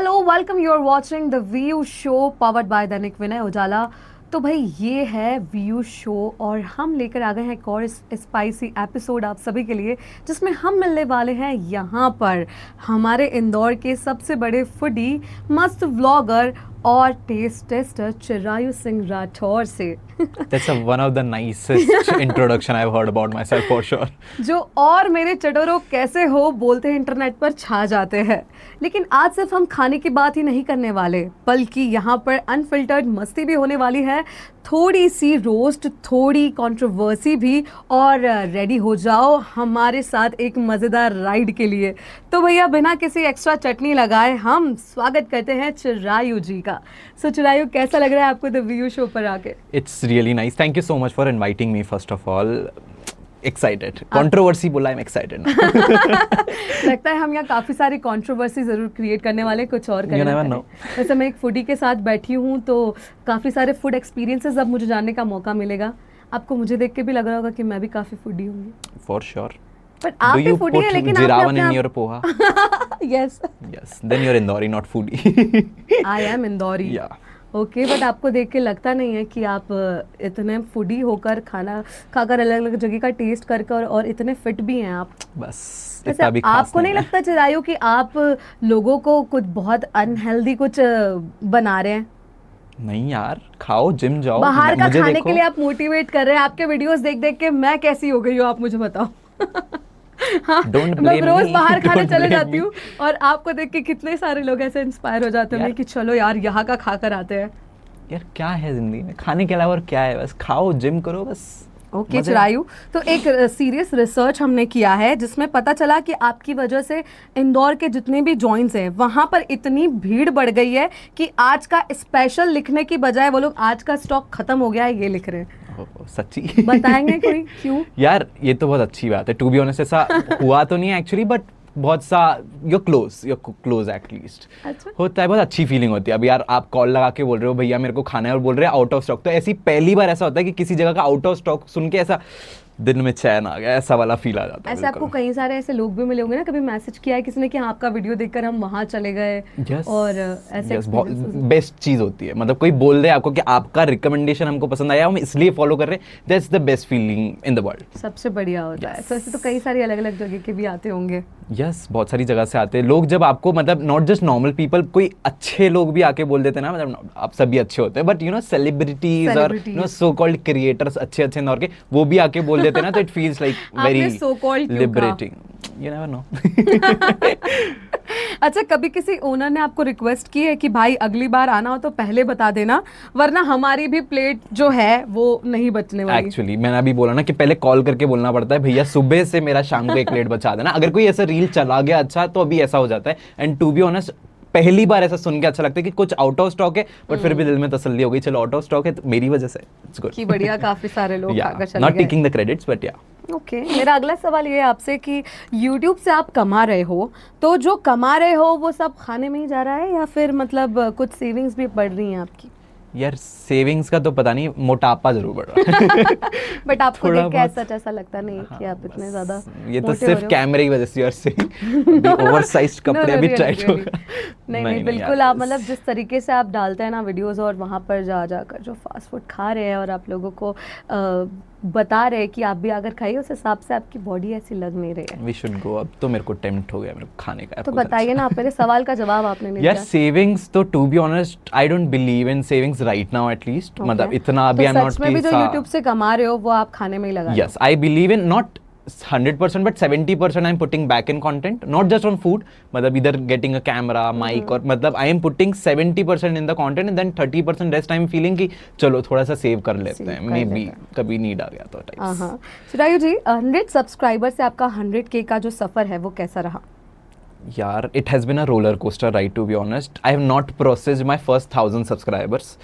Hello welcome, you are watching the view show powered by Dainik Vinay उजाला। तो भाई ये है व्यू शो और हम लेकर आ गए हैं एक और स्पाइसी एपिसोड आप सभी के लिए, जिसमें हम मिलने वाले हैं यहाँ पर हमारे इंदौर के सबसे बड़े फूडी, मस्त व्लॉगर और टेस्ट टेस्टर चिरायु सिंह राठौर से। That's one of the nicest introduction I've heard about myself for sure. जो और मेरे चटोरों कैसे हो बोलते हैं इंटरनेट पर छा जाते हैं। लेकिन आज सिर्फ हम खाने की बात ही नहीं करने वाले, बल्कि यहाँ पर अनफिल्टर्ड मस्ती भी होने वाली है, थोड़ी सी रोस्ट, थोड़ी कंट्रोवर्सी भी, और रेडी हो जाओ हमारे साथ एक मज़ेदार राइड के लिए। तो भैया बिना किसी एक्स्ट्रा चटनी लगाए हम स्वागत करते हैं चिरायु जी का। सो चिरायु, कैसा लग रहा है आपको द व्यू शो पर आके? It's really nice. Thank you so much for inviting me first of all. Excited. Controversy बोला, I'm excited now. लगता है हम यहाँ काफ़ी सारी कंट्रोवर्सी ज़रूर क्रिएट करने वाले, कुछ और You करने never वाले। know. वैसे मैं एक फूडी के साथ बैठी हूँ तो काफ़ी सारे फूड एक्सपीरियंसेस अब मुझे जानने का मौका मिलेगा। आपको मुझे देख के भी लग रहा होगा कि मैं भी काफ़ी फूडी हूँगी। For sure. पर आप Do भी you फूडी put है, लेकिन jirawan in आपने your poha? Yes, Yes. Then you're Indori, not foodie. I am Indori. Yeah. Okay, but आपको देख के लगता नहीं है कि आप इतने फूडी होकर खाना खाकर अलग अलग जगह का टेस्ट कर और इतने फिट भी हैं आप। बस वैसे इतना भी खास आपको नहीं है। लगता चिरायु कि आप लोगों को कुछ बहुत अनहेल्दी कुछ बना रहे हैं? नहीं यार, खाओ, जिम जाओ, बाहर का मुझे खाने देखो। के लिए आप मोटिवेट कर रहे हैं। आपके वीडियोस देख देख के मैं कैसी हो गई हूँ आप मुझे बताओ। हाँ, Don't मैं blame रोज me. बाहर खाने Don't चले blame जाती me. हूँ और आपको देख के कितने सारे लोग ऐसे इंस्पायर हो जाते हैं यार। कि चलो यार यहाँ का खा कर आते हैं। यार क्या है जिंदगी में, खाने के अलावा और क्या है? बस खाओ, जिम करो, बस। ओके मजे। चिरायु, तो एक सीरियस रिसर्च हमने किया है जिसमें पता चला कि आपकी वजह से इंदौर के जितने भी जॉइंट्स हैं वहां पर इतनी भीड़ बढ़ गई है कि आज का स्पेशल लिखने की बजाय वो लोग आज का स्टॉक खत्म हो गया है ये लिख रहे हैं। ओह, सच्ची? बताएंगे कोई क्यों? यार ये तो बहुत अच्छी बात है, टू बी ऑनेस्ट। ऐसा हुआ तो नहीं है एक्चुअली, बट बहुत सा योर क्लोज एटलीस्ट अच्छा। होता है। बहुत अच्छी फीलिंग होती है। अब यार आप कॉल लगा के बोल रहे हो भैया मेरे को खाना है, और बोल रहे हैं आउट ऑफ स्टॉक, तो ऐसी पहली बार ऐसा होता है कि किसी जगह का आउट ऑफ स्टॉक सुन के ऐसा दिन में चैन आ गया, ऐसा वाला फील आ जाता है। ऐसे आपको कई सारे ऐसे लोग भी मिले होंगे ना, कभी मैसेज किया है किसी ने कि हाँ, आपका वीडियो देखकर हम वहां चले गए, और ऐसे experiences? बेस्ट चीज होती है, मतलब कोई बोल दे आपको कि आपका रिकमेंडेशन हमको पसंद आया, हम इसलिए फॉलो कर रहे हैं, that's the best feeling in the world. सबसे बढ़िया होता है। तो ऐसे तो कई सारी अलग अलग जगह के भी आते होंगे। यस, बहुत सारी जगह से आते हैं लोग। जब आपको मतलब नॉट जस्ट नॉर्मल पीपल, कोई अच्छे लोग भी आके बोल देते हैं ना, मतलब आप सभी अच्छे होते हैं, बट यू नो सेलिब्रिटीज और you know so called creators अच्छे अच्छे इंदौर के, वो भी आके बोल देते हैं ना, तो it feels like very liberating. You never know. अच्छा, कभी किसी ओनर ने आपको रिक्वेस्ट की है कि भाई अगली बार आना हो तो पहले बता देना, वरना हमारी भी प्लेट जो है वो नहीं बचने वाली? एक्चुअली मैंने अभी बोला ना कि पहले कॉल करके बोलना पड़ता है, भैया सुबह से मेरा शाम को एक प्लेट बचा देना। अगर कोई ऐसा रील चला गया अच्छा, तो अभी ऐसा हो जाता है। एंड टू बी ऑनेस्ट, पहली बार ऐसा सुन के अच्छा लगता है कि कुछ आउट ऑफ स्टॉक है, बट फिर भी दिल में तसल्ली हो गई, चलो आउट ऑफ स्टॉक है तो मेरी वजह से इट्स गुड। कि बढ़िया, काफी सारे लोग खाकर चले नॉट गए। टेकिंग द क्रेडिट्स, बट या। ओके, मेरा अगला सवाल ये है आपसे कि YouTube से आप कमा रहे हो, तो जो कमा रहे हो वो सब खाने में ही जा रहा है या फिर मतलब कुछ सेविंग्स भी बढ़ रही हैं आपकी? यार सेविंग्स का तो पता नहीं, मोटापा जरूर बढ़ रहा है। बट आपको थोड़ा देख के बहुत। ऐसा लगता नहीं कि आप इतने ज्यादा ये तो मोटे हो सिर्फ रहे हो। कैमरे की वजह से यार से ओवरसाइज्ड No, कपड़े no, अभी really, टाइट really. होगा। नहीं बिल्कुल, आप मतलब जिस तरीके से आप डालते हैं ना वीडियोस और वहाँ पर जाकर जो फास्ट फूड खा रहे हैं और आप लोगों को बता रहे हैं कि आप भी अगर खाइए, उस हिसाब से आपकी बॉडी ऐसी लग नहीं रही है। We should go. अब तो मेरे को टेम्प्ट हो गया मेरे को खाने का। तो बताइए ना, आप मेरे सवाल का जवाब आपने नहीं यार दिया। सेविंग्स तो to be honest I don't believe in savings right now at least. Okay. मतलब इतना अभी आई तो एम नॉट सच में भी जो YouTube से कमा रहे हो वो आप खाने में ही लगा रहे हो? Yes, I believe in not 100% but 70% I am putting back in content, not just on food, मतलब either getting a camera, mic, और मतलब I am putting 70% in the content and then 30% rest I am feeling कि चलो थोड़ा सा save कर लेते हैं, मे बी कभी नीड आ गया तो टाइप्स। हाँ, चिरायु जी, 100 सब्सक्राइबर से आपका 100K का जो सफर है वो कैसा रहा? यार it has been a roller coaster right to be honest. I have not processed my first 1000 subscribers.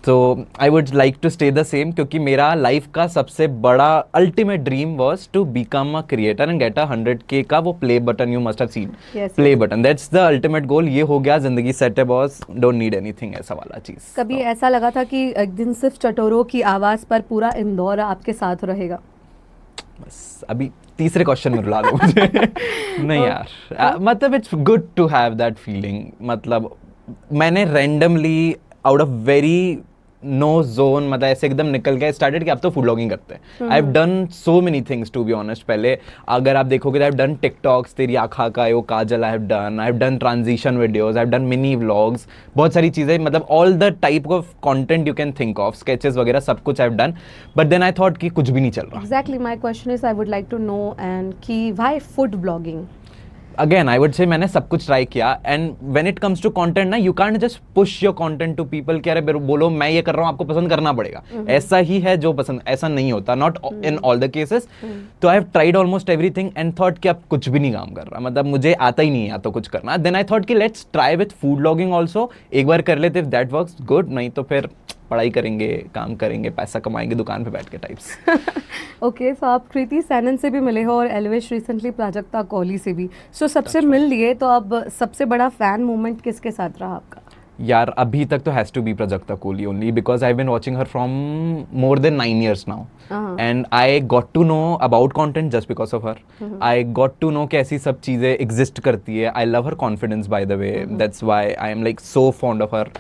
तो I would like to stay the same, क्योंकि मेरा लाइफ का सबसे बड़ा ultimate dream was to become a creator and get a 100K का वो play button you must have seen, play button, that's the ultimate goal. ये हो गया, जिंदगी सेट है बॉस, डोंट नीड एनीथिंग, ऐसा वाला चीज। कभी ऐसा लगा था कि एक दिन सिर्फ चटोरों की आवाज पर पूरा इंदौर आपके साथ रहेगा? बस अभी तीसरे क्वेश्चन में रुला दो मुझे। नहीं यार, मतलब it's good to have that feeling. मतलब मैंने randomly out of very no zone, मतलब ऐसे एकदम निकल के स्टार्टेड कि अब तो फूड ब्लॉगिंग करते हैं। I have done so many things to be honest. पहले अगर आप देखोगे, आई हैव डन टिकटॉक्स, तेरी आँखा का यो काजल, I have done transition videos, I have done mini vlogs, बहुत सारी चीज़ें, मतलब all the type of content you can think of, sketches वगैरह सब कुछ I have done. But then I thought कि कुछ भी नहीं चल रहा। Exactly, my question is I would like to know and कि why food blogging? Again I would say मैंने सब कुछ ट्राई किया, and when it comes to content ना, you can't just push your content to people कि अरे बोलो मैं ये कर रहा हूँ, आपको पसंद करना पड़ेगा। ऐसा ही है जो पसंद, ऐसा नहीं होता, not in all the cases. तो I have tried almost everything and thought कि अब कुछ भी नहीं काम कर रहा, मतलब मुझे आता ही नहीं है तो कुछ करना। देन आई थॉट कि let's try with food blogging also, एक बार कर लेते, इफ दैट वर्क्स गुड, नहीं तो फिर पढ़ाई करेंगे, काम करेंगे, पैसा कमाएंगे दुकान पे बैठ के टाइप्स। ओके, सो आप कृति सैनन से भी मिले हो और एलविश रिसेंटली प्राजक्ता कोहली से भी, सो सबसे मिल लिए, तो अब सबसे बड़ा फैन मोमेंट किसके साथ रहा आपका? यार अभी तक तो has to be Prajakta Kohli only, because I have been watching her from more than 9 years now, and I got to know about content just because of her. I got to know कि ऐसी सब चीज़ें एग्जिस्ट करती है। I love her confidence by the way, that's why I am like so fond of her.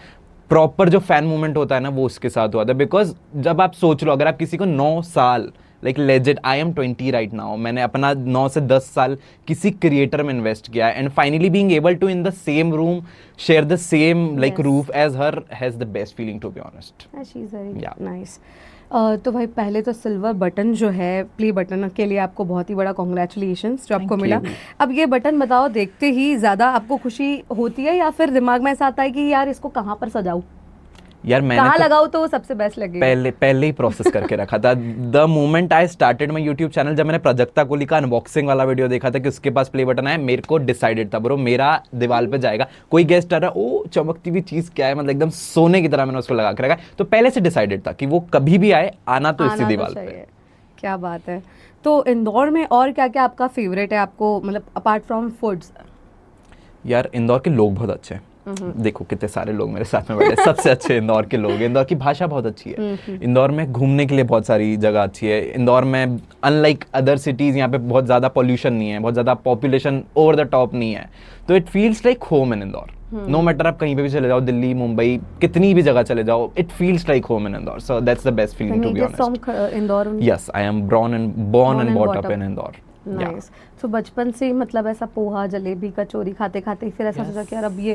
Proper जो fan movement होता है ना, वो उसके साथ हुआ था। बिकॉज जब आप सोच लो, अगर आप किसी को 9 साल, like legit, I am 20 right now, मैंने अपना 9 से 10 साल किसी क्रिएटर में इन्वेस्ट किया, and finally being able to in the same room share the same like roof as her has the best feeling to be honest. She is very Yeah. Nice. तो भाई पहले तो सिल्वर बटन जो है, play button के लिए आपको बहुत ही बड़ा कॉन्ग्रेचुलेशंस जो आपको Thank मिला। you. अब ये बटन बताओ, देखते ही ज़्यादा आपको खुशी होती है या फिर दिमाग में ऐसा आता है कि यार इसको कहाँ पर सजाऊं, यार मैंने कहाँ तो लगाऊं तो वो सबसे बेस्ट लगेगा? पहले ही प्रोसेस करके रखा था। The moment I started my YouTube channel, जब मैंने प्राजक्ता कोहली का अनबॉक्सिंग वाला वीडियो देखा था कि उसके पास प्ले बटन आया, मेरे को डिसाइडेड था ब्रो मेरा दीवार पे जाएगा। कोई गेस्ट आ रहा, ओ चमकती हुई चीज़ क्या है, मतलब एकदम सोने की तरह मैंने उसको लगा के रखा। तो पहले से डिसाइडेड था कि वो कभी भी आए, आना तो इसी दीवार पे। क्या बात है। तो इंदौर में और क्या क्या आपका फेवरेट है आपको, मतलब अपार्ट फ्रॉम फूड्स? यार इंदौर के लोग बहुत अच्छे हैं। देखो कितने सारे लोग मेरे साथ में बैठे, सबसे अच्छे इंदौर के लोग हैं। इंदौर की भाषा बहुत अच्छी है। इंदौर में घूमने के लिए बहुत सारी जगह अच्छी है। इंदौर में अनलाइक अदर सिटीज़, यहाँ पे बहुत ज़्यादा पॉल्यूशन नहीं है, बहुत ज़्यादा पॉपुलेशन ओवर द टॉप नहीं है, तो it feels like home in Indore. No matter आप कहीं पे भी चले जाओ, दिल्ली, मुंबई, कितनी भी जगह चले जाओ, it feels like home in Indore. So that's the best feeling to be honest. From Indore? Yes, I am born and brought up in Indore. Nice. तो बचपन से ही मतलब ऐसा पोहा, जलेबी, कचौरी खाते खाते फिर ऐसा सोचा कि यार अब ये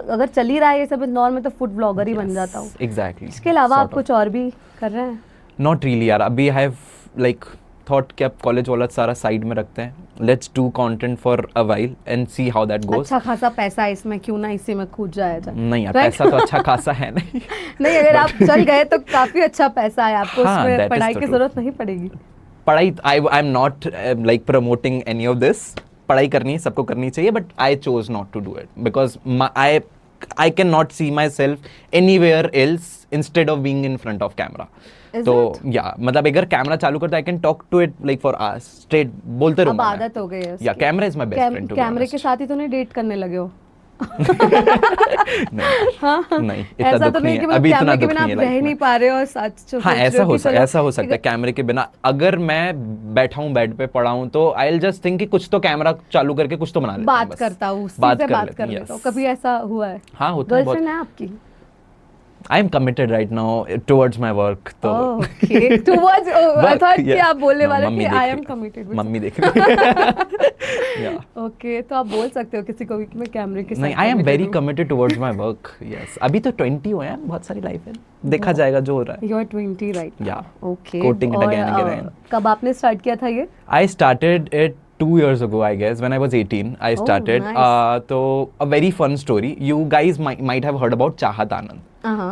अगर चल ही रहा है ये सब इंदौर में, तो फूड ब्लॉगर ही बन जाता हूँ। एग्जैक्टली। इसके अलावा आप कुछ और भी कर रहे हैं? नॉट रियली यार, अभी आई हैव लाइक थॉट कि अब कॉलेज वाला सारा साइड में रखते हैं, let's do content for a while and see how that goes. अच्छा खासा पैसा है इसमें, क्यों ना इसी में कूद जाया जाए? नहीं यार, पैसा तो अच्छा खासा है नहीं। नहीं, अगर आप चल गए तो काफी अच्छा पैसा है आपको, हाँ, that उसमें is पढ़ाई the की truth. जरूरत नहीं पड़ेगी। पढ़ाई, I am not like promoting any of this. पढ़ाई करनी है, सबको करनी चाहिए, but I chose not to do it because I can not see myself anywhere else instead of being in front of camera. तो या मतलब अगर कैमरा चालू करता, I can talk to it like for hours straight, बोलते अब रहूंगा। आदत हो गई है या camera is my best friend. कैमरे के साथ ही तो नहीं डेट करने लगे हो? नहीं, हाँ, नहीं, इतना ऐसा तो दुख नहीं नहीं कि है, मतलब अभी इतना कैमरे के दुख बिना नहीं आप है रह लाइफ नहीं में। पा रहे हो और सच हाँ, ऐसा हो सकता है। कैमरे के बिना अगर मैं बैठा हूँ बेड पे पड़ा हूँ, तो आई विल जस्ट थिंक कि कुछ तो कैमरा चालू करके कुछ तो बना लेते हैं, बात बस। करता हूँ, बात कर लेता हूँ। कभी ऐसा हुआ है? हाँ, होता है बहुत। गर्लफ्रेंड है आपकी? I am committed right now towards my work. तो ओके, टुवर्ड्स, आई थॉट कि आप बोलने वाले थे आई एम कमिटेड। मम्मी देख रही है। ओके, तो आप बोल सकते हो किसी को भी कि मैं कैमरे के साथ नहीं, I am very committed towards my work. Yes, अभी तो 20 हुए हैं, बहुत सारी लाइफ है, देखा जाएगा जो हो रहा है। You are 20 right? Yeah, okay. Quoting it again and again. कब आपने स्टार्ट किया था ये? I started it 2 years ago, I guess, when I was 18. I started. nice. So a very fun story. You guys might have heard about Chahat Anand.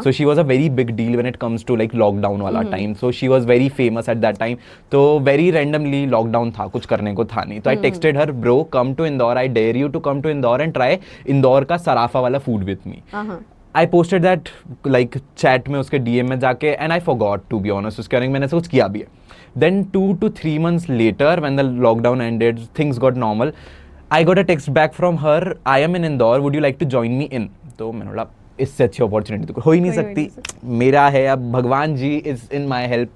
So she was a very big deal when it comes to like lockdown वाला time. So she was very famous at that time. तो very randomly lockdown था, कुछ करने को था नहीं. तो I texted her, bro, come to Indore. I dare you to come to Indore and try Indore का सराफा वाला food with me. I posted that like chat में उसके DM में जाके, and I forgot to be honest. उसके बारे में मैंने ऐसा कुछ किया भी है. Then 2 to 3 months later, when the lockdown ended, things got normal. I got a text back from her. I am in Indore. Would you like to join me in? तो मैंने बोला इससे अच्छी अपॉर्चुनिटी तो हो ही नहीं सकती। मेरा है, अब भगवान ji is in my help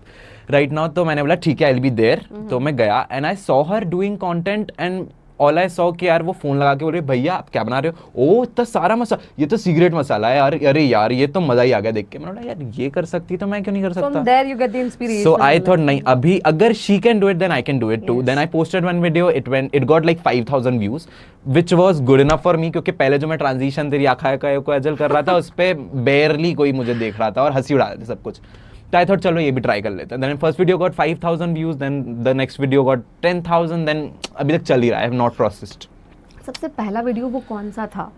right now. तो मैंने बोला ठीक है, आई विल बी देयर। तो मैं गया and I saw her doing content and all I saw कि यार वो फोन लगा के बोल रही भैया आप क्या बना रहे हो, ओ इतना सारा मसाला, ये तो सीक्रेट मसाला है यार, अरे यार ये तो मजा ही आ गया देख के। मैंने बोला यार ये कर सकती तो मैं क्यों नहीं कर सकता। From there you get the inspiration. So I thought नहीं, अभी अगर she can do it then I can do it too. Yes. Then I posted one video, it got like 5,000 views which was good enough for me, क्योंकि पहले जो मैं transition तेरी आँखा का को अजल कर रहा था उस पे barely कोई मुझे देख रहा था और हंसी उड़ा रहे थे सब कुछ। तो आई थॉट चलो ये भी ट्राई कर लेते हैं। Then first video got 5,000 views, then the next video got 10,000, then अभी तक चल ही रहा है, आई हैव नॉट प्रोसेस्ड। सबसे पहला वीडियो वो कौन सा था?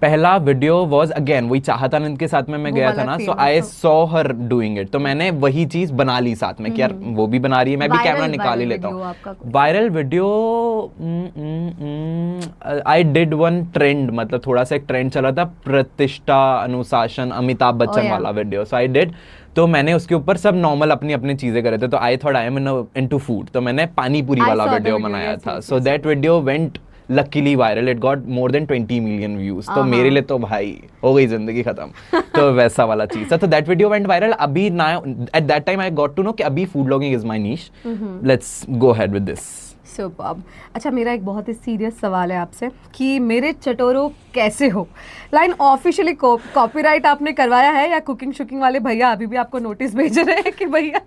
पहला वीडियो वाज अगेन वही चाहत आनंद के साथ में मैं वो गया वाला था ना, theme so I saw her doing it, तो मैंने वही चीज बना ली साथ में कि यार वो भी बना रही है, मैं भी कैमरा निकाल ही लेता हूँ। Viral video I did one trend, मतलब थोड़ा सा एक ट्रेंड चला था, प्रतिष्ठा अनुशासन अमिताभ बच्चन वाला वीडियो, सो आई डिड। तो मैंने उसके ऊपर सब नॉर्मल अपनी अपनी चीजें करे थे, तो I thought I am into food, तो मैंने पानी पूरी वाला वीडियो बनाया था। So that video went luckily viral, it got more than 20 million views. तो मेरे लिए तो भाई हो गई जिंदगी खत्म। तो वैसा वाला चीज था, तो दैट वीडियो वेंट वायरल। अभी ना at that time I got to know कि अभी food blogging is my niche, let's go ahead with this. Superb. अच्छा, मेरा एक बहुत ही सीरियस सवाल है आपसे कि मेरे चटोरों कैसे हो लाइन ऑफिशियली कॉपीराइट आपने करवाया है या कुकिंग शुकिंग वाले भैया अभी भी आपको नोटिस भेज रहे हैं कि भैया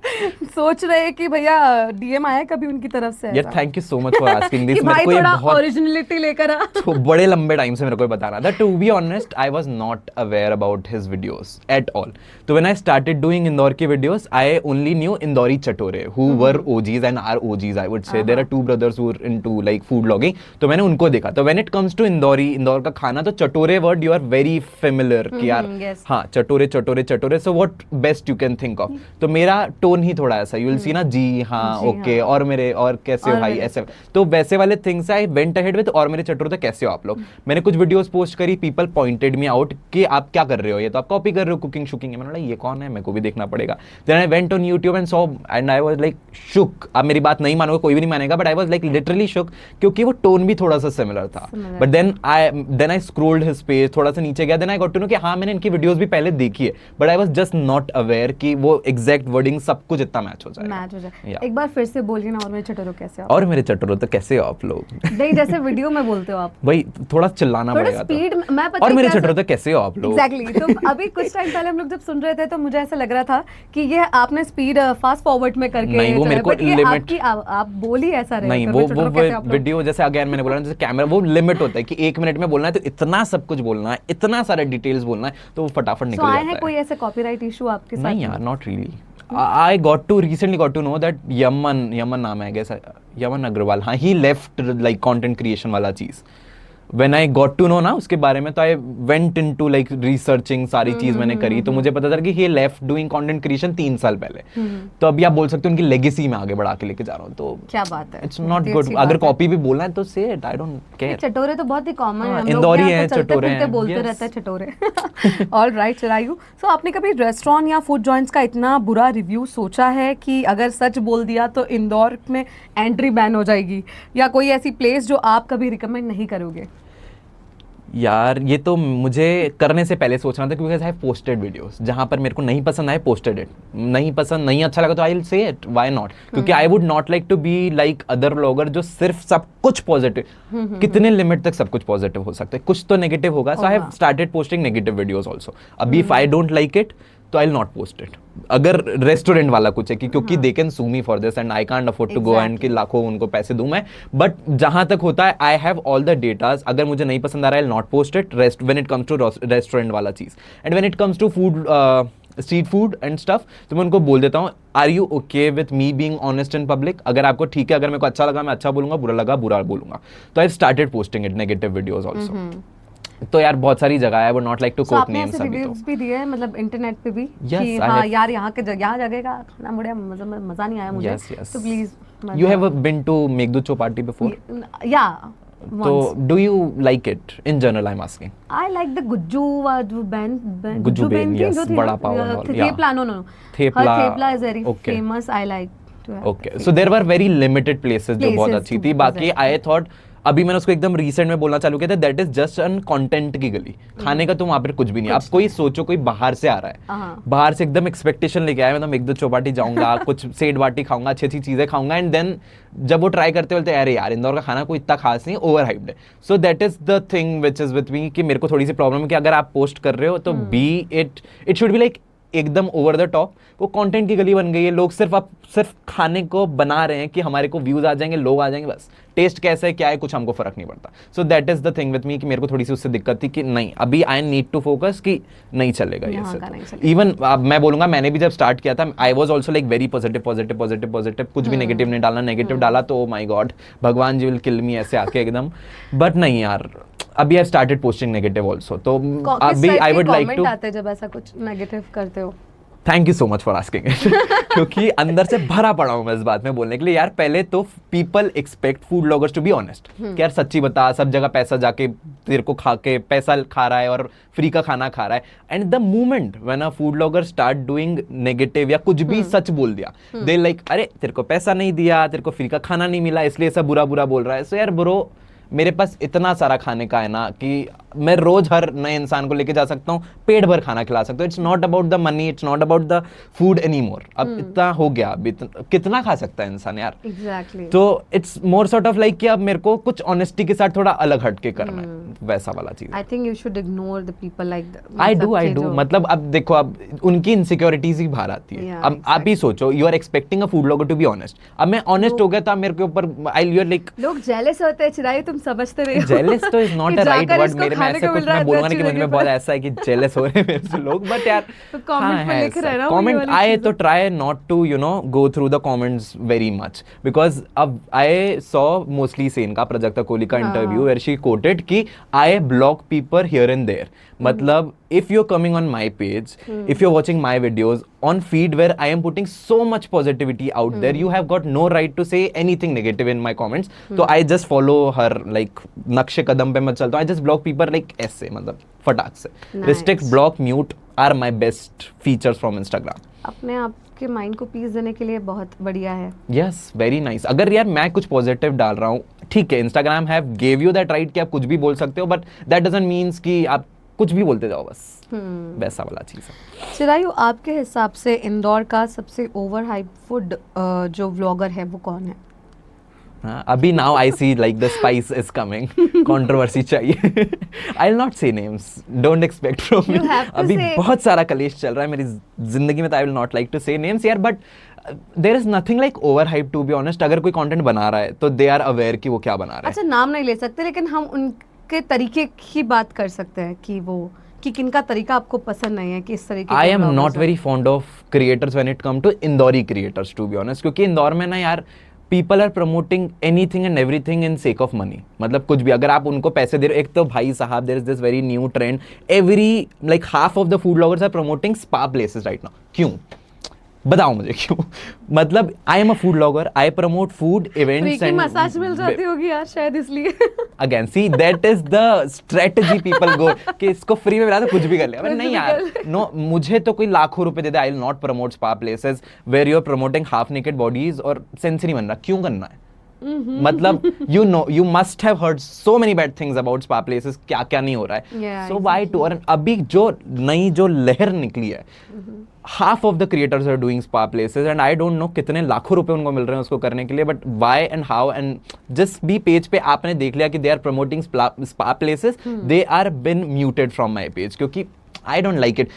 सोच रहे हैं कि भैया डीएम आया कभी उनकी तरफ से? यार thank you so much for asking this. मेरे को ये बहुत ओरिजिनलिटी लेकर आ तो बड़े लंबे टाइम से मेरे को बताना था। To be honest I was not aware about his videos at all. तो when I started doing Indore की videos I only knew Indori Chatore who were OGs and are OGs, I would say there are two brothers who are into like food blogging, तो मैंने उनको देखा। तो when it comes to Indore का खाना, तो Chatore word you are very familiar कि यार हाँ चटोरे Chatore Chatore, so what best you can think of. तो मेरा टोन ही थोड़ा ऐसा, यू विल सी ना जी हाँ ओके और मेरे और कैसे हो भाई ऐसे, तो वैसे वाले things I went ahead with. और मेरे चटोरे तो कैसे हो आप लोग, मैंने कुछ वीडियोस पोस्ट करी, पीपल पॉइंटेड मी आउट कि आप क्या कर रहे हो, ये तो आप कॉपी कर रहे हो कुकिंग शुकिंग। मैंने बोला ये कौन है, मेरे को भी देखना पड़ेगा। Then I went on YouTube and saw and I was like shook. आप मेरी बात नहीं मानोगे, कोई भी नहीं मानेगा, but I was like literally shook, क्योंकि वो टोन भी थोड़ा सा सिमिलर था। But then I scrolled his page, थोड़ा सा नीचे गया, then I got to know कि हाँ मैंने इनकी वीडियोस भी पहले देखी है, but I was just not aware कि वो एग्जैक्ट वर्डिंग सब कुछ इतना मैच हो जाए। एक बार फिर से बोलिए ना, और मेरे चटोरों कैसे हो? और मेरे चटोरों तो कैसे हो आप लोग? नहीं जैसे वीडियो में बोलते हो आप, भाई थोड़ा चिल्लाना पड़ेगा, स्पीड मैं पता और मेरे चटोरों तो कैसे हो आप लोग? एग्जैक्टली। तो अभी कुछ टाइम पहले हम लोग जब सुन रहे थे तो मुझे ऐसा लग रहा था कि ये आपने स्पीड फास्ट फॉरवर्ड में करके नहीं, वो मेरे को लिमिट आप बोली ऐसा रहे नहीं, वो वीडियो जैसे अगेन मैंने बोला ना, जैसे कैमरा वो लिमिट होता है कि 1 मिनट में बोलना है, तो इतना सब कुछ बोलना है, इतना सारे डिटेल्स बोलना है, तो वो फटाफट निकल जाता है। कोई ऐसे कॉपीराइट इशू आपके साथ? नहीं यार, not really. I recently got to know that Yaman नाम है guess, यमन अग्रवाल, हाँ he left like content creation वाला चीज। When I got to know ना उसके बारे में, तो I went into like researching, सारी चीज मैंने करी, तो मुझे पता चला कि he left doing content creation 3 साल पहले। तो अभी आप बोल सकते हो उनकी लेगेसी में आगे बढ़ा के लेके जा रहा हूँ, तो क्या बात है, इट्स नॉट गुड। अगर कॉपी भी बोलना है तो से इट, आई डोंट केयर। चटोरे तो बहुत ही कॉमन है, इंदौरी है, चटोरे हैं, बोलते रहता है चटोरे। ऑलराइट चलायू। सो आपने कभी रेस्टोरेंट या फूड जॉइंट्स का इतना बुरा रिव्यू सोचा है कि अगर सच बोल दिया तो इंदौर में एंट्री बैन हो जाएगी, या कोई ऐसी प्लेस जो आप कभी रिकमेंड नहीं करोगे? यार ये तो मुझे करने से पहले सोचना था, क्योंकि आई हैव पोस्टेड वीडियोस जहां पर मेरे को नहीं पसंद आए, पोस्टेड इट, नहीं पसंद नहीं अच्छा लगा तो I will say it, why not, क्योंकि I would not like to be like other blogger जो सिर्फ सब कुछ पॉजिटिव, कितने लिमिट तक सब कुछ पॉजिटिव हो सकता है, कुछ तो नेगेटिव होगा। So I have started posting negative videos also. अभी if I don't like it तो I will not post it. अगर रेस्टोरेंट वाला कुछ है कि क्योंकि they can sue me for this and I can't afford to go and कि लाखों उनको पैसे दूं मैं, बट जहां तक होता है I have all the datas. अगर मुझे नहीं पसंद आ रहा है I will not post it when it comes to restaurant वाला चीज। And when it comes to food street food and stuff, तो मैं उनको बोल देता हूँ are you okay with me being honest in public? अगर आपको ठीक है, अगर मेरे को अच्छा लगा मैं अच्छा बोलूंगा, बुरा लगा बुरा बोलूंगा। तो I started posting it negative videos also. तो यार बहुत सारी जगह है, I would not like to quote names अभी। तो रिव्यूज भी दिए हैं मतलब इंटरनेट पे भी yes, कि हाँ यार यहाँ जगह का खाना बड़ा मजा नहीं आया मुझे, तो please you have been to Meghdoot Chaupati before? या तो do you like it in general? I am asking. I like the Gujju ben yes, vada pav and all, yeah. Thepla, no thepla is very famous, I like. Okay, so there were very limited places जो बहुत अच्छी थी। बाकी I thought अभी मैंने उसको एकदम recent में बोलना चालू किया था, that is just an content की गली, खाने का तो वहाँ पर कुछ भी नहीं। अब कोई सोचो कोई बाहर से आ रहा है, बाहर से एकदम एक्सपेक्टेशन लेके आया, मतलब एक दो चौपाटी जाऊंगा, कुछ सेठ बाटी खाऊंगा, अच्छी अच्छी चीजें खाऊंगा, एंड देन जब वो ट्राई करते बोलते अरे यार इंदौर का खाना कोई इतना खास नहीं, ओवर हाइप्ड है। सो that is the thing which is with me कि मेरे को थोड़ी सी प्रॉब्लम है कि अगर आप पोस्ट कर रहे हो तो इट शुड बी लाइक एकदम ओवर द टॉप। वो कंटेंट की गली बन गई है, लोग सिर्फ खाने को बना रहे हैं कि हमारे को व्यूज आ जाएंगे, लोग आ जाएंगे, बस टेस्ट कैसा है क्या है कुछ हमको फर्क नहीं पड़ता। सो that is the thing with me कि मेरे को थोड़ी सी उससे दिक्कत थी कि नहीं अभी आई नीड टू फोकस कि नहीं चलेगा ये से। इवन मैं बोलूंगा मैंने भी जब स्टार्ट किया था I was also like very positive positive positive positive, कुछ भी नेगेटिव नहीं डालना, नेगेटिव डाला तो माई गॉड भगवान जी विल किल मी ऐसे आके एकदम। बट नहीं यार अभी आई स्टार्टेड पोस्टिंग नेगेटिव ऑल्सो, तो अभी आई वुड लाइक टू आते जब ऐसा कुछ नेगेटिव करते हो। Thank you so much for asking it क्योंकि अंदर से भरा पड़ा हूँ मैं इस बात में बोलने के लिए। यार पहले तो people expect food bloggers to be honest कि यार सच्ची बता, सब जगह पैसा जाके तेरे को खा के पैसा खा रहा है और फ्री का खाना खा रहा है। And the moment when a food blogger start doing negative या कुछ भी सच बोल दिया, दे लाइक अरे तेरे को पैसा नहीं दिया, तेरे को फ्री का खाना नहीं मिला इसलिए सब बुरा बुरा बोल रहा है। सो यार ब्रो मेरे पास इतना सारा खाने का है ना कि मैं रोज हर नए इंसान को लेके जा सकता हूँ, पेट भर खाना खिला सकता हूँ। It's not about the money, it's not about the food any more. अब इतना हो गया, अब कितना खा सकता है इंसान यार। Exactly. तो it's more sort of like कि अब मेरे को कुछ ऑनेस्टी के साथ थोड़ा अलग हटके करना है, वैसा वाला चीज। I think you should ignore the people like I do मतलब अब देखो अब उनकी इनसिक्योरिटीज ही बाहर आती है। अब आप ही सोचो you are expecting a food blogger to be honest, अब मैं ऑनेस्ट हो गया था, मेरे के ऊपर आई यू आर लाइक लोग जेलस होते हैं। चिरायु तुम समझते रहे हो जेलस तो is not a right word मेरे में, ऐसा कुछ मैं बोलूंगा नहीं कि मुझ में बहुत ऐसा है कि जेलस हो रहे हैं मेरे से लोग, बट यार कमेंट पे लिख रहे हैं ना कमेंट आई तो try not to you know go through the comments very much because अब आई सॉ मोस्टली सेन का प्राजक्ता कोहली का इंटरव्यू वेयर शी कोटेड कि I block people here and there. मतलब if you're coming on my page, if you're watching my videos on feed where I am putting so much positivity out there, you have got no right to say anything negative in my comments. So I just follow her like नक्शे कदम पे मैं चलता हूँ। I just block people like ऐसे मतलब फटाक से। Restrict, block, mute are my best features from Instagram. अपने आप के माइंड को पीस देने के लिए बहुत बढ़िया है। Yes very nice. अगर यार मैं कुछ पॉजिटिव डाल रहा हूँ ठीक है, Instagram have gave you that right कि आप कुछ भी बोल सकते हो, बट दैट डजंट मीन्स कि आप कुछ भी बोलते जाओ बस, वैसा वाला चीज है। चिरायु आपके हिसाब से इंदौर का सबसे ओवर हाइप फूड जो व्लॉगर है वो कौन है? अभी now I see like the spice is coming, controversy चाहिए। I will not say names, don't expect from me. अभी बहुत सारा कलेश चल रहा है मेरी जिंदगी में, तो I will not like to say names यार, but there is nothing like over hype to be honest. अगर कोई कंटेंट बना रहा है तो दे आर अवेयर कि वो क्या बना रहा है। अच्छा नाम नहीं ले सकते, लेकिन हम उनके तरीके की बात कर सकते हैं कि वो कि किनका तरीका आपको पसंद नहीं है, कि इस तरीके I am not very fond of creators when it come to Indori creators to be honest, क्योंकि इंदौर में ना यार people are promoting anything and everything in sake of money. मतलब कुछ भी अगर आप उनको पैसे दे रहे हो, एक तो भाई साहब there is this very new trend, every like half of the food bloggers are promoting spa places right now. क्यों बताओ मुझे क्यों? मतलब I am a food blogger, I promote food events and massage मिल जाती होगी यार शायद इसलिए। Again see that is the strategy people go कि इसको फ्री में मिला तो कुछ भी कर ले। अरे नहीं यार, नो मुझे तो कोई लाखों रुपए दे दे, I will not promote spa places where you are promoting half naked bodies और सेंस नहीं बन रहा। क्यों करना है? मतलब you know you must have heard so many bad things about spa places, क्या क्या नहीं हो रहा है। So why to? और अभी जो नई जो लहर निकली है, half of the creators are doing spa places and I don't know कितने लाखों रुपए उनको मिल रहे हैं उसको करने के लिए, but why and how and just भी पेज पे आपने देख लिया कि they are promoting spa places, they are been muted from my page क्योंकि I don't like it.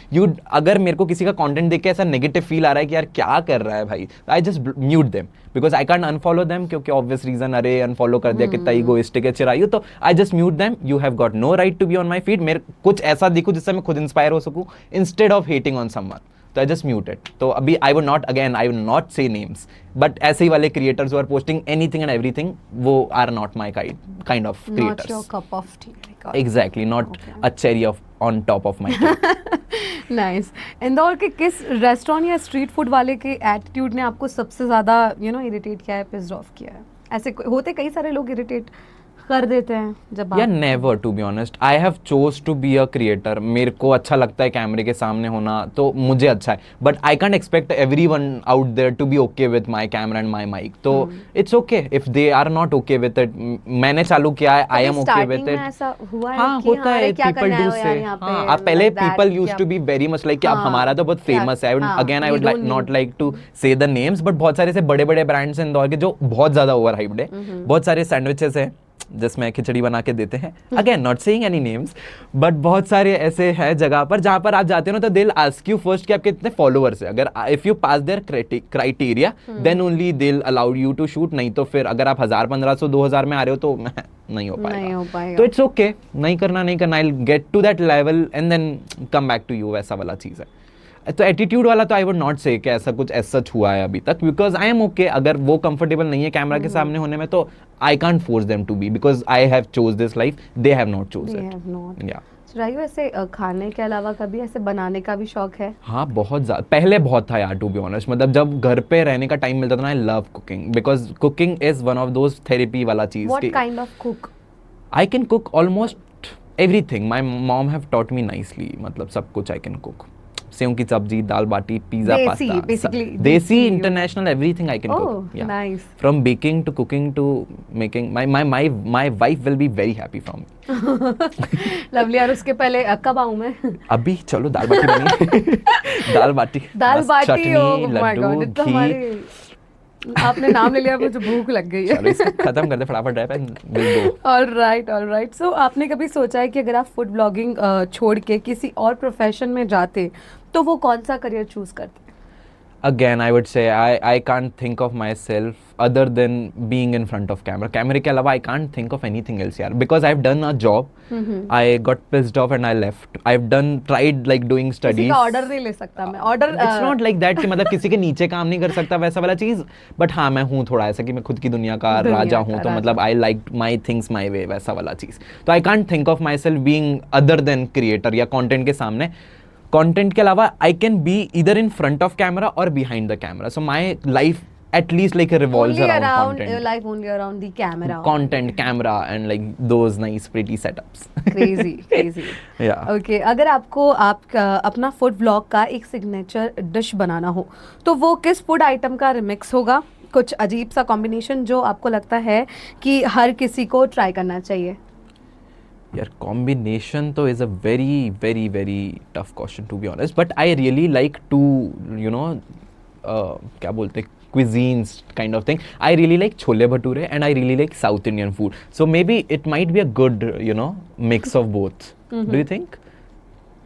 अगर मेरे को किसी का कंटेंट देख के ऐसा नेगेटिव फील आ रहा है कि यार क्या कर रहा है भाई, I just mute them because I can't unfollow them क्योंकि obvious reason अरे unfollow कर दिया कितना egoistic है चिरायु, तो I just mute them. You have got no right to be on my feed. मेरे कुछ ऐसा दिखो जिससे मैं खुद इंस्पायर हो सकूं instead of hating on someone. तो I just mute it. तो अभी I would not again I will not say names, but ऐसे ही वाले creators who are posting anything and everything वो are not my kind of creators. Not your cup of tea. Exactly, not a cherry on top of my tea. Nice. Indore के किस restaurant या street food वाले के attitude ने आपको सबसे ज़्यादा इरिटेट किया है, पिस्ड ऑफ किया है? ऐसे होते कई सारे लोग इरिटेट कर देते हैं जब या आप never, to be honest. I have chose to be a creator. मेरे को अच्छा लगता है कैमरे के सामने होना, तो मुझे अच्छा है, but I can't expect everyone out there to be okay with my camera and my mic. तो it's okay if they are not okay with it. मैंने चालू किया है, I am okay with it. ऐसा हुआ है हाँ कि होता अरे है, क्या पीपल करना है डू यार से। यहाँ पे, हाँ, आप पहले like that, पीपल कि यूज्ड टू आप- बी वेरी मच लाइक कि आप हाँ, हमारा तो बहुत क्या- फेमस है। हाँ, again I we would like don't not need- like to say the names, but बहुत सारे ऐसे बड़े बड़े ब्रांड्स हैं इंदौर के जो बहुत ज्यादा ओवर हाइप्ड है। बहुत सारे सैंडविचेस हैं जिसमें खिचड़ी बना के देते हैं, again not saying any names, but बहुत सारे ऐसे हैं जगह पर जहाँ पर आप जाते हो ना, तो दिल आस्क यू फर्स्ट कि आपके कितने फॉलोअर्स हैं। अगर if you pass their criteria then only they'll allow you to shoot, नहीं तो फिर अगर आप 1000, 1500, 2000 में आ रहे हो तो नहीं हो नहीं हो पाएगा। पाएगा। तो इट्स ओके, नहीं करना, I will get to that level and then come back to you, वैसा वाला चीज़ है। तो एटीट्यूड वाला तो आई वुड नॉट से कि ऐसा कुछ ऐसा हुआ है अभी तक, बिकॉज आई एम ओके। अगर वो कंफर्टेबल नहीं है कैमरा के सामने होने में, तो I can't force them to be, because I have chose this life, they have not chose They it. have not. या So, राइट, वैसे खाने के अलावा कभी ऐसे बनाने का भी शौक है? हाँ, बहुत ज़्यादा। पहले बहुत था यार, टू बी ऑनेस्ट। मतलब जब घर पे रहने का टाइम मिलता था ना, I love cooking, because cooking is one of those therapy वाला चीज़। What kind of cook? I can cook almost everything. My mom have taught me nicely, मतलब सब कुछ आई कैन कुक। सेव की सब्जी, दाल बाटी, पिज्जा, Desi, पास्ता, basically देसी, desi, international, everything I can Oh, cook. nice. From baking to cooking to making, my wife will be very happy from me. Lovely यार, उसके पहले कब आऊँ मैं? अभी चलो दाल बाटी बनी। दाल बाटी, दाल मस्त बाटी, चटनी, oh my लड्डू, God, इतना घी। हमारे आपने नाम ले लिया, मुझे भूख लग गई चलो है। इसको खत्म कर दे फटाफट, wrap and will go. Alright, alright. So आपने कभी सोचा है कि अगर आप फूड ब्लॉगिंग छोड़ के किसी और प्रोफेशन में जाते तो वो कौन सा करियर चूज करते? Again, I would say I can't think of myself other than being in front of camera. Camera के अलावा I can't think of anything else यार, because I've done a job, I got pissed off and I left. I've tried like doing किसी studies. का order नहीं ले सकता मैं, order It's not like that कि मतलब किसी के नीचे काम नहीं कर सकता वैसा वाला चीज, बट हाँ मैं हूँ थोड़ा ऐसा कि मैं खुद की दुनिया का राजा हूँ, तो मतलब I like my things my way, वैसा वाला चीज। तो I can't think of myself being other than creator या content के सामने। कंटेंट के अलावा आई कैन बी इधर इन फ्रंट ऑफ कैमरा और behind the camera, so my life at least like revolves only around around content, life only around the camera. content, camera and like those nice pretty setups. Crazy, crazy. Yeah. Okay, अगर आपको अपना food blog का एक signature dish बनाना हो तो वो किस food item का रिमिक्स होगा? कुछ अजीब सा कॉम्बिनेशन जो आपको लगता है कि हर किसी को ट्राई करना चाहिए। यार कॉम्बिनेशन तो is a very very very tough question to be honest, but I really like to you know क्या बोलते हैं cuisines kind of thing. I really like chole bhature and I really like South Indian food. So maybe it might be a good, you know, mix of both. Do you think?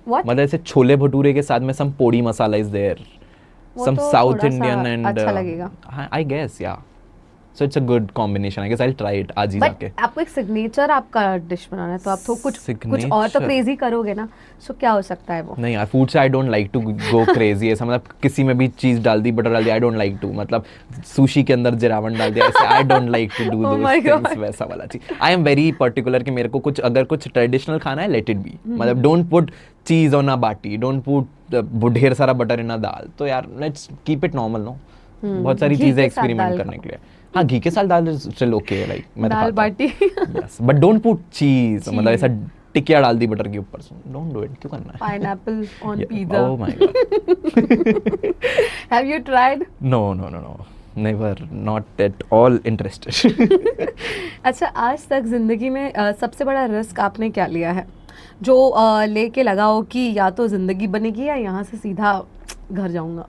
What? मतलब ऐसे छोले भटूरे के साथ में some podi masala is there, वो some तो South थोड़ा सा Indian and अच्छा लगेगा। I guess yeah. So it's a good combination. I guess I'll try it आज ही बट जाके। आपको एक सिग्नेचर आपका डिश बनाना है तो आप तो कुछ और तो Signature? क्रेजी ही करोगे ना, सो क्या हो सकता है वो? नहीं यार, फूड से I don't like to go crazy ऐसा, मतलब किसी में भी चीज डाल दी, बटर डाल दिया, आई डोंट लाइक टू, मतलब सुशी के अंदर जिरावन डाल दिया ऐसे, I don't like to do Oh those my things, God. वैसा वाला चीज। आई एम वेरी पर्टिकुलर कि मेरे को कुछ अगर कुछ ट्रेडिशनल खाना है, लेट इट बी, मतलब don't put cheese on a baati, don't put ढेर सारा बटर इन अ दाल, तो यार let's keep it normal no. बहुत सारी घी चीजें के साथ एक्सपेरिमेंट दाल करने के लिए। हाँ, घी के साथ दाल इज स्टिल ओके, लाइक मैं तो दाल खाता हूँ। बाटी। यस, बट डोंट पुट चीज, मतलब ऐसा टिकिया डाल दी बटर के ऊपर, डोंट डू इट, क्यों करना है? Pineapple on Yeah. Pizza. Oh my god. Have you tried? No, no, no, no. Never. Not at all interested. अच्छा, आज तक जिंदगी में सबसे बड़ा रिस्क आपने क्या लिया है जो लेके लगाओ कि या तो जिंदगी बनेगी या यहाँ से सीधा घर जाऊंगा?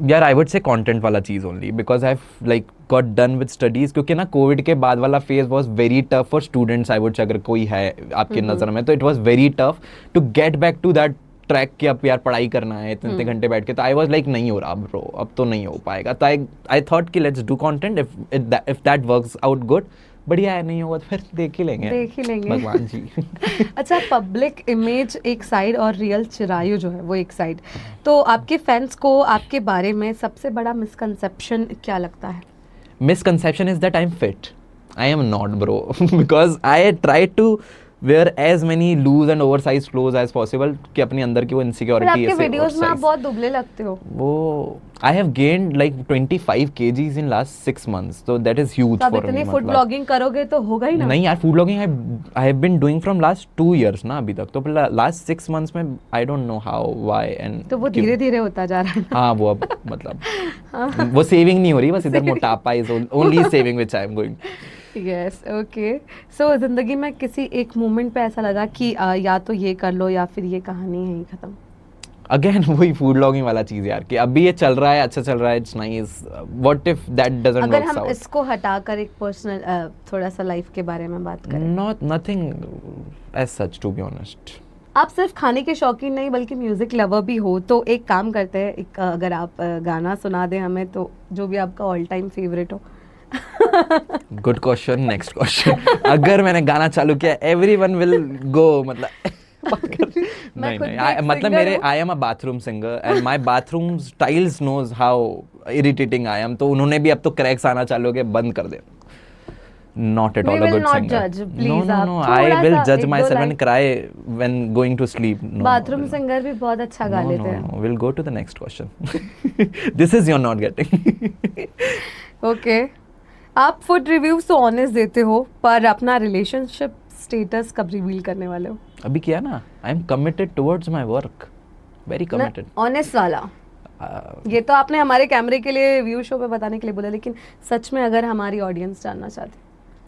यार आई वुड से कंटेंट वाला चीज़ only, because I like got done with studies, क्योंकि ना कोविड के बाद वाला phase was very tough for students. I would say अगर कोई है आपकी नज़र में, तो it was very tough to get back to that track कि अब यार पढ़ाई करना है इतने घंटे बैठ के, तो आई वॉज लाइक नहीं हो रहा ब्रो, अब तो नहीं हो पाएगा। तो आई थॉट कि let's do content, if that works out good, बढ़िया है, नहीं होगा तो फिर देख ही लेंगे भगवान जी। अच्छा, पब्लिक इमेज एक साइड और रियल चिरायु जो है वो एक साइड, तो आपके फैंस को आपके बारे में सबसे बड़ा मिसकंसेप्शन क्या लगता है? Misconception is that I'm fit. I am not, bro. Because I try to wear as many loose and oversized clothes as possible कि अपने अंदर की वो पर insecurity आपके ऐसे वीडियोस में आप oversize. बहुत दुबले लगते हो, वो I have gained like 25 kgs in last 6 months, so that is huge तो आप for me. इतनी फूड मतलब ब्लॉगिंग करोगे तो होगा ही ना। नहीं यार, food blogging I have been doing from last 2 years ना अभी तक, तो लास्ट 6 months में I don't know how why and तो वो धीरे धीरे होता जा रहा है ना। हाँ वो अब मतलब वो सेविंग नहीं हो रही, बस इधर मोटापा is only saving which I am going. Yes, okay. So जिंदगी में किसी एक मोमेंट पे ऐसा लगा कि या तो ये कर लो या फिर ये कहानी है ही खत्म? अगेन वही फूड ब्लॉगिंग वाला चीज यार कि अभी ये चल रहा है, अच्छा चल रहा है, it's nice, what if that doesn't अगर वर्क हम आउट. इसको हटाकर एक पर्सनल थोड़ा सा लाइफ के बारे में बात करें, not nothing as such to be honest. आप सिर्फ खाने के शौकीन नहीं बल्कि म्यूजिक लवर भी हो, तो एक काम करते हैं, एक अगर आप गाना सुना दें हमें, तो जो भी आपका ऑल टाइम फेवरेट हो. Good question, next question. अगर मैंने गाना चालू किया एवरीवन विल गो, मतलब नहीं खुद नहीं भी एक मतलब singer मेरे हूँ. I am a bathroom singer and my bathroom tiles knows how irritating I am, तो उन्होंने भी अब तो क्रैक्स आना चालू हो गए, बंद कर दे. Not at We all a will good not singer. judge, No, please, no, आप no. थोड़ा I will सा judge एक दो myself line- and cry when going to sleep. No, bathroom no, singer भी बहुत अच्छा गा no, लेते no, हैं. no. We'll go to the next question. This is you're not getting. Okay, आप फूड रिव्यूज तो ऑनेस्ट देते हो, पर अपना रिलेशनशिप स्टेटस कब रिवील करने वाले हो? अभी किया ना. I am committed towards my work. Very committed. Honest वाला Uh, ये तो आपने हमारे कैमरे के लिए व्यू शो पे बताने के लिए बोला, लेकिन सच में अगर हमारी ऑडियंस जानना चाहती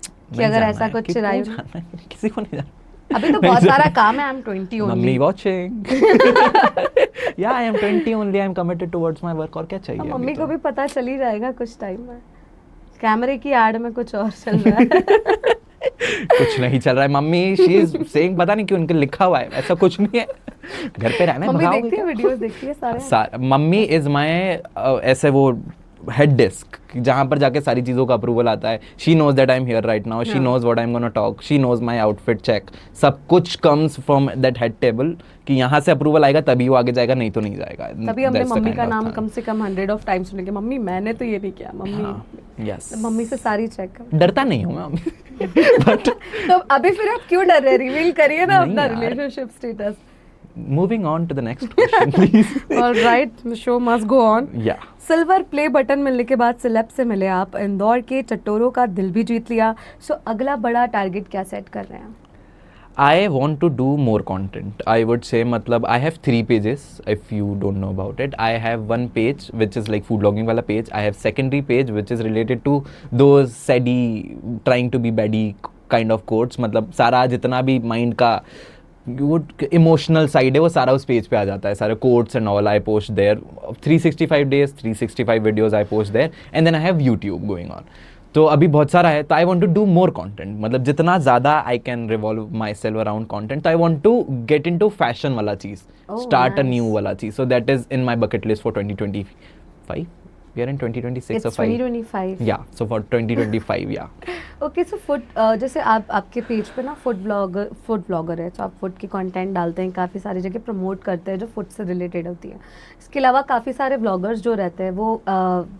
कि नहीं अगर जानना ऐसा है. कुछ क्यों चिरायु, जानना है? किसी को नहीं जानना. अभी तो बहुत सारा काम है. I M 20 Mummy only. watching. Yeah, I am 20 only. I am committed towards my work. और क्या चाहिए अभी मम्मी तो? को भी पता चल ही जाएगा कुछ टाइम में. कैमरे की आड़ में कुछ और चल रहा है. कुछ नहीं चल रहा है. मम्मी शी इज सेइंग, पता नहीं क्यों उनके लिखा हुआ है, ऐसा कुछ नहीं है. घर पे रहना है, मम्मी भगाओगे देखती है क्या? वीडियोस, देखती है सारे. मम्मी इज माई ऐसे वो हेड डेस्क जहाँ पर जाके सारी चीज़ों का अप्रूवल आता है. She knows that I am here right now, she हाँ. Knows what I am gonna talk, she knows my outfit check, सब कुछ comes from that head table कि यहाँ से अप्रूवल आएगा तभी वो आगे जाएगा, नहीं तो नहीं जाएगा. तभी हमने That's the मम्मी kind का of नाम thing. कम से कम 100 ऑफ टाइम सुने कि मम्मी मैंने तो ये नहीं किया. मम्मी यस, मम्मी से सारी चेक कर. डरता नहीं हूँ मैं मम्मी. बट तो अभी फिर आप क्यों डर रहे हैं? रिवील करिए ना नहीं अपना यार. Relationship status. Moving on to the next question please. Alright, show must go on. या सिल्वर प्ले बटन मिलने के बाद सेलेब से मिले आप, इंदौर के चट्टोरों का दिल भी जीत लिया. सो अगला बड़ा टारगेट क्या सेट कर रहे हैं? I want to do more content. I would say, matlab, I have 3 pages. If you don't know about it, I have one page which is like food blogging wala page. I have secondary page which is related to those saddy, trying to be baddie kind of quotes. मतलब सारा जितना भी mind का वो emotional side है वो सारा उस पेज पे आ जाता है. सारे quotes and all I post there. 365 days 365 videos I post there and then I have YouTube going on. तो अभी बहुत सारा है, तो I want to do more content. मतलब जितना ज़्यादा I can revolve my self around content, तो I want to get in to fashion वाला चीज़, Oh, start a nice. New वाला चीज़. So that is in my bucket list for 2025. We are in 2026 It's or 5? 2025. या so for 2025 या. Okay, so food जैसे आप आपके पेज पे ना फूड ब्लॉगर है, तो आप फूड की कंटेंट डालते हैं, काफ़ी सारी जगह प्रमोट करते हैं जो फूड से रिलेटेड होती है. इसके अलावा काफ़ी सारे ब्लॉगर्स जो रहते हैं वो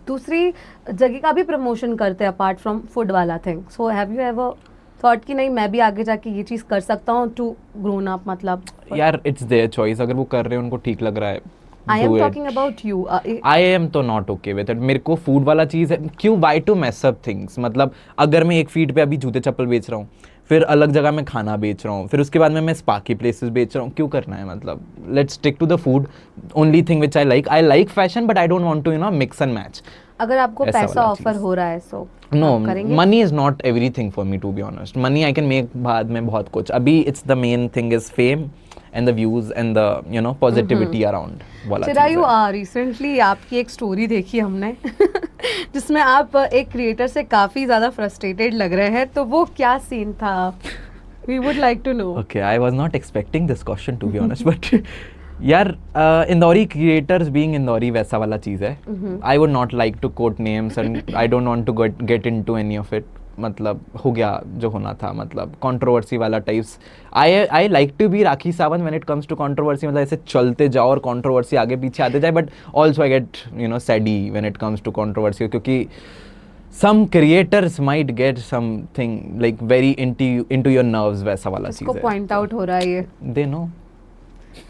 दूसरी जगह का भी प्रमोशन करते हैं अपार्ट फ्रॉम फूड वाला thing. So have you ever thought कि नहीं मैं भी आगे जाके ये चीज़ कर सकता हूँ टू ग्रोन अप? मतलब यार इट्स देयर चॉइस. अगर वो कर रहे हैं, उनको ठीक लग रहा है, I am do it. Talking about you. I am तो नॉट ओके विद इट. मेरे को फूड वाला चीज़ है, क्यों why to mess up things. मतलब अगर मैं एक फीड पे अभी जूते चप्पल बेच रहा हूँ, फिर अलग जगह मैं खाना बेच रहा हूँ, फिर उसके बाद में मैं स्पा की प्लेसेस बेच रहा हूँ, क्यों करना है? मतलब let's stick to the food. Only thing which I like fashion but I don't want to mix and match. अगर आपको ऐसा पैसा वाला ऑफर चीज़. हो रहा है सो नो, करेंगे? Money is not everything for me to be honest. Money I can make बाद में बहुत कुछ. अभी it's the main thing is fame and the views and the positivity around वाला चीज़ चिरायु, है. रिसेंटली आपकी एक स्टोरी देखी हमने जिसमें आप एक क्रिएटर से काफ़ी ज़्यादा फ्रस्ट्रेटेड लग रहे हैं, तो वो क्या सीन था? We would like to know. Okay, I was not expecting this question to be honest, but यार इंदौरी क्रिएटर्स बीइंग इंदौरी वैसा वाला चीज़ है. I would not like to quote names and I don't want to get into any of it. मतलब हो गया जो होना था. मतलब कंट्रोवर्सी वाला types. I like to be Rakhi Sawant when it comes to controversy. मतलब ऐसे चलते जाओ और कंट्रोवर्सी आगे पीछे आते जाए, but also I get saddy when it comes to controversy, क्योंकि some creators might get something like very into your nerves, वैसा वाला चीज़ इसको है. पॉइंट आउट हो रहा है ये. They know.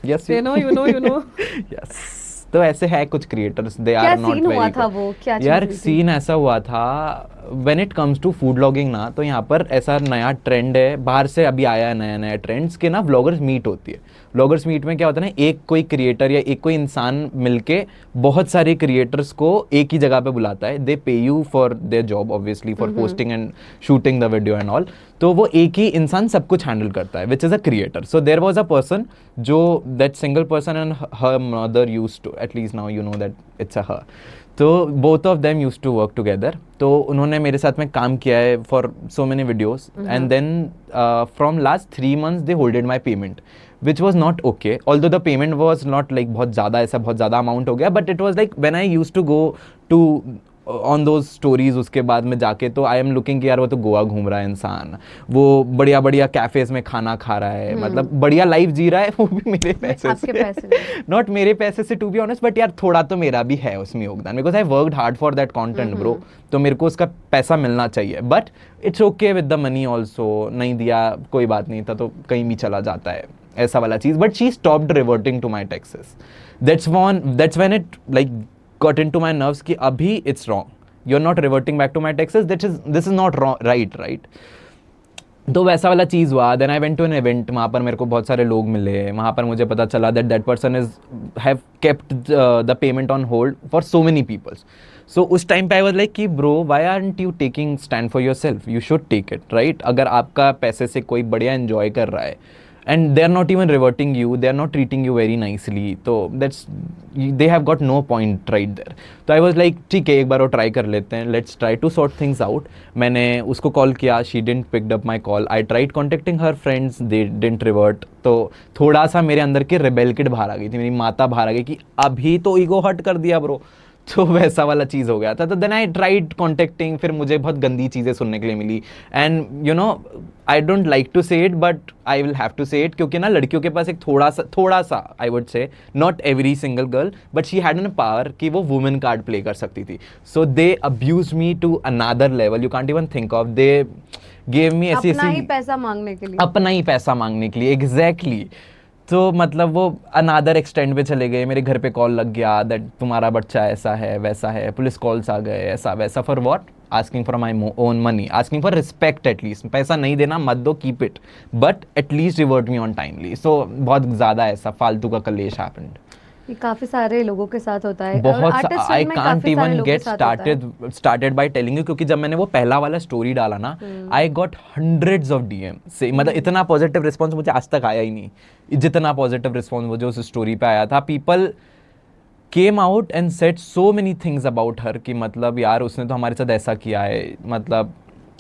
Yes, You know. yes. तो ऐसे है कुछ क्रिएटर्स, दे क्या आर नॉट सीन वेरी हुआ था वो, क्या चीज़ यार हुई थी? सीन ऐसा हुआ था when it comes to food vlogging ना, तो यहाँ पर ऐसा नया ट्रेंड है, बाहर से अभी आया है नया नया ट्रेंड्स के ना, व्लॉगर्स मीट होती है. व्लॉगर्स मीट में क्या होता है ना, एक कोई क्रिएटर या एक कोई इंसान मिलके बहुत सारे क्रिएटर्स को एक ही जगह पे बुलाता है. दे पे you for their job obviously, for posting and shooting the video and all. तो वो एक ही इंसान सब कुछ हैंडल करता है, which is a creator. So there was a person जो that single person and her mother use to, at least now you know that it's a her. तो both of them use to work together. तो उन्होंने मेरे साथ में काम किया है for so many videos and then from last 3 months they holded my payment, which was not okay, although the payment was not like बहुत ज़्यादा, ऐसा बहुत ज़्यादा amount हो गया, but it was like when I used to go to on those stories, उसके बाद में जाके तो आई एम लुकिंग कि यार वो तो गोवा घूम रहा है इंसान, वो बढ़िया बढ़िया कैफेज में खाना खा रहा है, मतलब बढ़िया लाइफ जी रहा है, वो भी मेरे पैसे आपके से, पैसे नॉट मेरे पैसे से टू बी ऑनेस्ट, बट यार थोड़ा तो मेरा भी है उसमें योगदान, because I worked hard for that content bro. तो मेरे को उसका पैसा मिलना चाहिए, but it's okay with the money also. नहीं दिया कोई बात नहीं था, तो कहीं भी चला जाता है ऐसा वाला चीज़. But she stopped reverting to my taxes. That's when it like got into my nerves कि अभी it's wrong, you're not reverting back to my taxes, this is not wrong, right. तो वैसा वाला चीज़ हुआ. Then I went to an event, वहाँ पर मेरे को बहुत सारे लोग मिले, वहाँ पर मुझे पता चला that person is have kept the payment on hold for so many peoples. So उस टाइम पे आई वाज लाइक कि bro why aren't you taking stand for yourself, you should take it, right. अगर आपका पैसे से कोई बढ़िया enjoy कर रहा है and they are not even reverting you, they are not treating you very nicely, so they have got no point right there. तो I was like ठीक है, एक बार वो ट्राई कर लेते हैं, let's try to sort things out. मैंने उसको कॉल किया, she didn't picked up my call. I tried contacting her friends, they didn't revert. तो थोड़ा सा मेरे अंदर की रेबेल किड बाहर आ गई थी, मेरी माता बाहर आ गई कि अभी तो ईगो हर्ट कर दिया ब्रो. तो वैसा वाला चीज़ हो गया था. तो देन आई ट्राइड कॉन्टेक्टिंग, फिर मुझे बहुत गंदी चीज़ें सुनने के लिए मिली. And you know I don't like to say it, but I will have to say it, क्योंकि ना लड़कियों के पास एक थोड़ा सा I would say, not every single girl, but she had an power कि वो वुमेन कार्ड प्ले कर सकती थी. So they abuse me to another level, you can't even think of. They gave me ऐसी अपना ही पैसा मांगने के लिए, अपना ही पैसा मांगने के लिए, एग्जैक्टली. तो मतलब वो अनादर एक्सटेंड पे चले गए. मेरे घर पे कॉल लग गया दैट तुम्हारा बच्चा ऐसा है वैसा है, पुलिस कॉल्स आ गए, ऐसा वैसा. For what? Asking for my own money, asking for respect. At least पैसा नहीं देना मत दो, keep it, but at least revert me on timely. So बहुत ज़्यादा ऐसा फालतू का कलेश हैपेंड. ये काफी सारे लोगों के साथ होता है. बहुत. आई में कांट काफी सारे इवन लोगों के गेट साथ होता है. स्टार्टेड बाय टेलिंग यू, क्योंकि जब मैंने वो पहला वाला स्टोरी डाला ना, I got hundreds of DM से, मतलब इतना पॉजिटिव रिस्पॉन्स मुझे आज तक आया ही नहीं, जितना पॉजिटिव रिस्पॉन्स मुझे उस स्टोरी पे आया था. People came out and said so many things about her कि मतलब यार उसने तो हमारे साथ ऐसा किया है. मतलब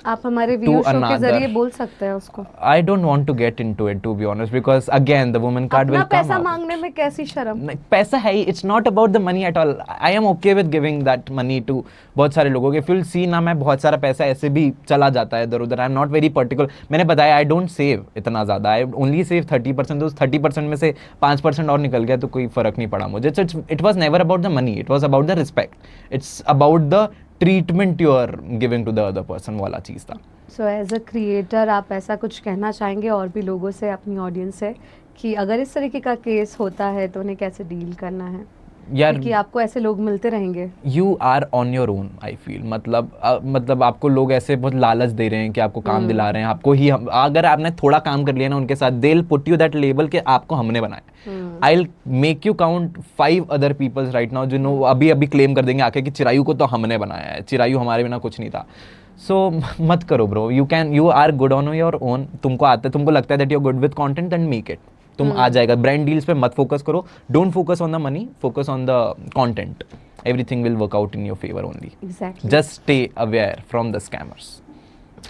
आप हमारे वीडियो शो के another. जरिए बोल सकते हैं उसको. I don't want to get into it to be honest, because again the woman card अपना will come पैसा out. मांगने में कैसी शर्म. नहीं, पैसा है ही, it's not about the money at all. I am okay with giving that money to बहुत सारे लोगों के. If you'll see ना, मैं बहुत सारा पैसा ऐसे भी चला जाता है इधर उधर. I am not very particular. मैंने बताया I don't save इतना ज़्यादा, I only save 30%. तो उस 30% में से 5% और निकल गया तो कोई फ़र्क नहीं पड़ा मुझे. It was never about the money, it was about the respect. It's about the treatment you are giving to the other person वाला चीज़ था. सो एज अ क्रिएटर आप ऐसा कुछ कहना चाहेंगे और भी लोगों से, अपनी ऑडियंस से, कि अगर इस तरीके का केस होता है तो उन्हें कैसे डील करना है? यार कि आपको ऐसे लोग मिलते रहेंगे. You are on your own I feel. मतलब आपको लोग ऐसे बहुत लालच दे रहे हैं कि आपको काम दिला रहे हैं, आपको ही अगर आपने थोड़ा काम कर लिया ना उनके साथ, they will put you that label कि आपको हमने बनाया. I will make you count 5 other peoples right now जिन्होंने अभी क्लेम कर देंगे आके कि चिरायू को तो हमने बनाया है, चिरायू हमारे बिना कुछ नहीं था. सो मत करो bro. You are good on your own. तुमको आता है, तुमको लगता है that you are good with content, then make it. तुम आ जाएगा. ब्रांड डील्स पे मत फोकस करो. Don't focus on the money, focus on the content. Everything will work out in your favour only. Exactly. Just stay aware from the scammers.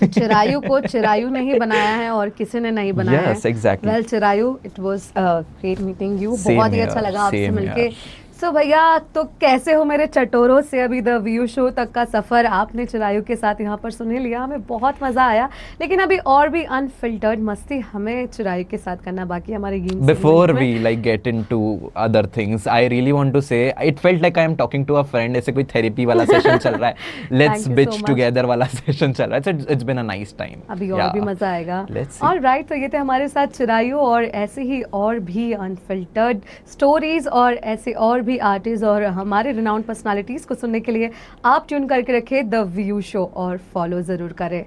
Chirayu को चिरायू ने ही बनाया है और किसी ने नहीं बनाया है. Yes, exactly. Well Chirayu, it was great meeting you. Same बहुत ही here, अच्छा लगा आपसे same मिलके. here. सो भैया, तो कैसे हो मेरे चटोरों से अभी द व्यू शो तक का सफ़र आपने चिरायु के साथ यहाँ पर सुन ही लिया, हमें बहुत मज़ा आया। लेकिन अभी और भी अनफिल्टर्ड मस्ती हमें चिरायु के साथ करना बाकी है हमारे game Before we like get into other things, I really want to say it felt like I am talking to a friend. ऐसे कोई थेरेपी वाला सेशन चल रहा है, let's Thank you so bitch much. together वाला session चल रहा है, so it's been a nice time. अभी और भी मज़ा आएगा। Let's see. और राइट, तो ये थे हमारे साथ चिरायु, और ऐसे ही और भी अनफिल्टर्ड स्टोरीज और ऐसे और भी आर्टिस्ट और हमारे रिनाउंड पर्सनालिटीज़ को सुनने के लिए आप ट्यून करके रखें द व्यू शो और फॉलो ज़रूर करें।